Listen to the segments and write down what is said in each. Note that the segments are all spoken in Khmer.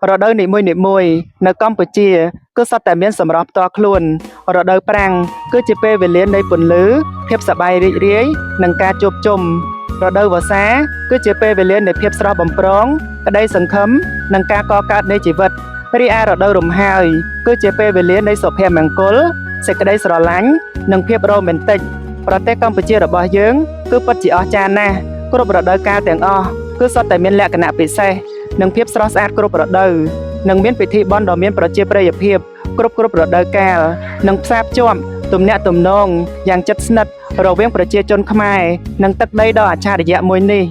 រដូវនីមួយៗនៅកម្ពុជាគឺសុទ្ធតែមានសម្រស់ផ្ទាល់ខ្លួនរដូវប្រាំងគឺជាពេលវេលានៃពន្លឺភាពសប្បាយរីករាយនិងការជួបជុំរដូវវស្សាគឺជាពេលវេលានៃភាពស្រស់បំព្រងក្តីសង្ឃឹមនិងការកកើតនៃជីវិតរីឯរដូវរំហើយគឺជាពេលវេលានៃសុភមង្គលសេចក្តីស្រឡាញ់និងភាពរ៉ូមែនទិកប្រទេសកម្ពុជារបស់យើងគឺពិតជាអស្ចារ្យណាស់គ្រប់រដូវកាលទាំងអស់គឺសុទ្ធតែមានលក្ខណៈពិសេសនិងភាពស្រស់ស្អាតគ្រប់រដូវនិងមានពិធីបុណ្យដ៏មានប្រជាប្រិយភាពគ្រប់រដូវកាលនិងផ្សារភ្ជាប់ទំនាក់ទំនងយ៉ាងជិតស្និទ្ធរវាងប្រជាជនខ្មែរនិងទឹកដីដ៏អច្ឆរិយៈមួយនេះ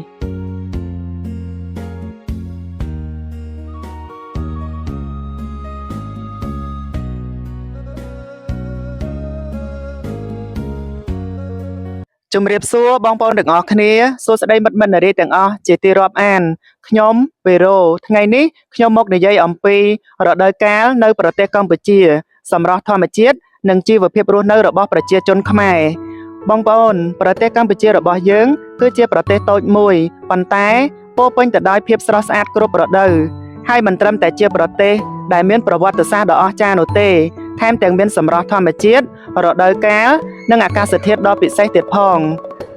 ជំរាបសួរបងប្អូនទាំងអស់គ្នាសួស្តីមិត្តនារីទាំងអស់ជាទីរាប់អានខ្ញុំវីរ៉ូថ្ងៃនេះខ្ញុំមកនិយាយអំពីរដូវកាលនៅប្រទេសកម្ពុជាសម្រស់ធម្មជាតិនិងជីវភាពរស់នៅរបស់ប្រជាជនខ្មែរបងប្អូនប្រទេសកម្ពុជារបស់យើងគឺជាប្រទេសតូចមួយប៉ុន្តែពោរពេញទៅដោយភាពស្រស់ស្អាតគ្រប់រដូវហើយមិនត្រឹមតែជាប្រទេសដែលមានប្រវត្តិសាស្ត្រដ៏អស្ចារ្យនោះទេថែមទាំងមានសម្រស់ធម្មជាតិរដូវកាលនិងអាកាសធាតុដ៏ពិសេសទៀតផង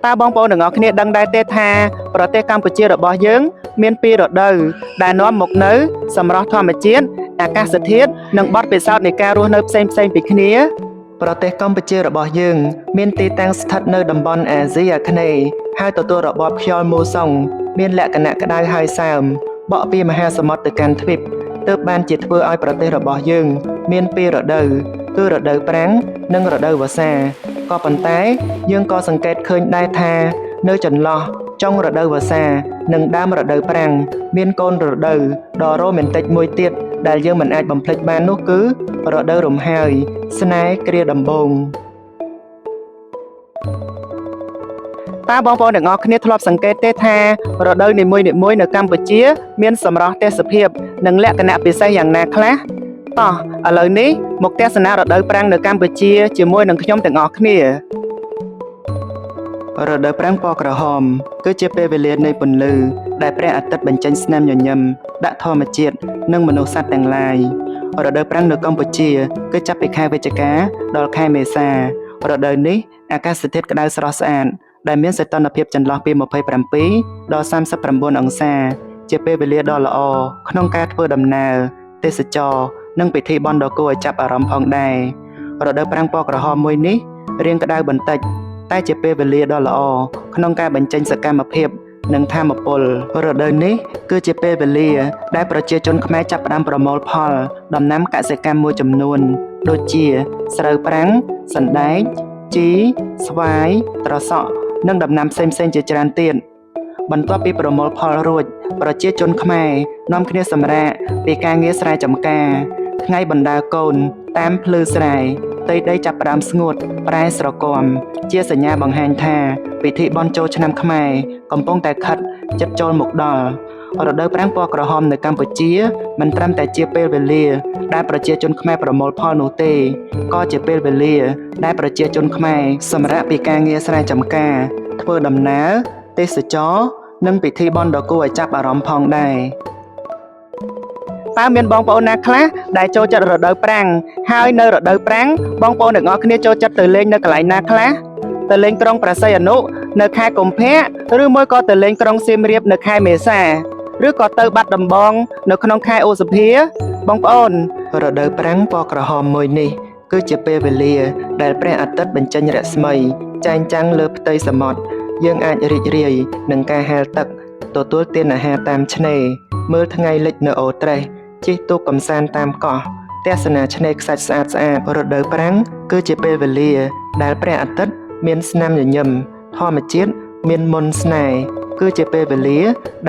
តើបងប្អូនទាំងអស់គ្នាដឹងដែរទេថាប្រទេសកម្ពុជារបស់យើងមានពីររដូវដែលនាំមកនៅសម្រស់ធម្មជាតិអាកាសធាតុនិងបទពិសោធន៍នៃការរស់នៅផ្សេងៗពីគ្នាប្រទេសកម្ពុជារបស់យើងមានទីតាំងស្ថិតនៅតំបន់អាស៊ីអាគ្នេយ៍ហើយទទួលរបបខ្យល់មូសុងមានលក្ខណៈក្តៅហើយសើមបក់ពីមហាសមុទ្រទៅកាន់ទ្វីបទើបបានជាធ្វើឲ្យប្រទេសរបស់យើងមានពីររដូវគឺរដូវប្រាំងនិងរដូវវស្សាក៏ប៉ុន្តែយើងក៏សង្កេតឃើញដែរថានៅចន្លោះចុងរដូវវស្សានិងដើមរដូវប្រាំងមានកូនរដូវដ៏រ៉ូមែនទិកមួយទៀតដែលយើងមិនអាចបំភ្លេចបាននោះគឺរដូវរំហើយស្នេហ៍គ្រាដំបូងតើបងប្អូនទាំងអស់គ្នាធ្លាប់សង្កេតទេថារដូវនីមួយៗនៅកម្ពុជាមានសម្រស់ទេសភាពនិងលក្ខណៈពិសេសយ៉ាងណាខ្លះតោះឥឡូវនេះមកទស្សនារដូវប្រាំងនៅកម្ពុជាជាមួយនឹងខ្ញុំទាំងអស់គ្នារដូវប្រាំងពណ៌ក្រហមគឺជាពេលវេលានៃពន្លឺដែលព្រះអាទិត្យបញ្ចេញស្នាមញញឹមដាក់ធម្មជាតិនិងមនុស្សសត្វទាំងឡាយរដូវប្រាំងនៅកម្ពុជាគឺចាប់ពីខែវិច្ឆិកាដល់ខែមេសារដូវនេះអាកាសធាតុក្តៅស្រស់ស្អាតដែលមានសីតុណ្ហភាពចន្លោះពី27ដល់39អង្សាជាពេលវេលាដ៏ល្អក្នុងការធ្វើដំណើរទេសចរនិងពិធីបុណ្យដ៏គួរឲ្យចាប់អារម្មណ៍ផងដែររដូវប្រាំងពណ៌ក្រហមមួយនេះរាងក្តៅបន្តិចតែជាពេលវេលាដ៏ល្អក្នុងការបញ្ចេញសកម្មភាពនិងថាមពលរដូវនេះគឺជាពេលវេលាដែលប្រជាជនខ្មែរចាប់ផ្ដើមប្រមូលផលដំណាំកសិកម្មមួយចំនួនដូចជាស្រូវប្រាំងសណ្តែកជីស្វាយត្រសក់និងដំណាំផ្សេងៗជាច្រើនទៀតបន្ទាប់ពីប្រមូលផលរួចប្រជាជនខ្មែរនាំគ្នាសម្រាកពីការងារស្រែចម្ការថ្ងៃបណ្ដើរកូនតាមភ្លឺស្រែផ្ទៃដីចាប់ផ្ដើមស្ងួតប្រែស្រគំជាសញ្ញាបង្ហាញថាពិធីបុណ្យចូលឆ្នាំខ្មែរកំពុងតែខិតជិតចូលមកដល់រដូវប្រាំងពណ៌ក្រហមនៅកម្ពុជាមិនត្រឹមតែជាពេលវេលាដែលប្រជាជនខ្មែរប្រមូលផលនោះទេក៏ជាពេលវេលាដែលប្រជាជនខ្មែរសម្រាកពីការងារស្រែចម្ការធ្វើដំណើរទេសចរនិងពិធីបុណ្យដ៏គួរឲ្យចាប់អារម្មណ៍ផងដែរតើមានបងប្អូនណាខ្លះដែលចូលចិត្តរដូវប្រាំងហើយនៅរដូវប្រាំងបងប្អូនទាំងអស់គ្នាចូលចិត្តទៅលេងនៅកន្លែងណាខ្លះទៅលេងក្រុងព្រះសីហនុនៅខែកុម្ភៈឬមួយក៏ទៅលេងក្រុងសៀមរាបនៅខែមេសាឬក៏ទៅបាត់ដំបងនៅក្នុងខែឧសភាបងប្អូនរដូវប្រាំងពណ៌ក្រហមមួយនេះគឺជាពេលវេលាដែលព្រះអាទិត្យបញ្ចេញរស្មីចែងចាំងលើផ្ទៃសមុទ្រយើងអាចរីករាយនឹងការហែលទឹកទទួលទានអាហារតាមឆ្នេរមើលថ្ងៃលិចនៅអូរត្រេសជិះទូកកម្សាន្តតាមកោះទស្សនាឆ្នេរខ្សាច់ស្អាតរដូវប្រាំងគឺជាពេលវេលាដែលព្រះអាទិត្យមានស្នាមញញឹមធម្មជាតិមានមន្តស្នេហ៍គឺជាពេលវេលា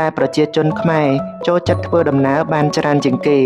ដែលប្រជាជនខ្មែរចូលចិត្តធ្វើដំណើរបានច្រើនជាងគេ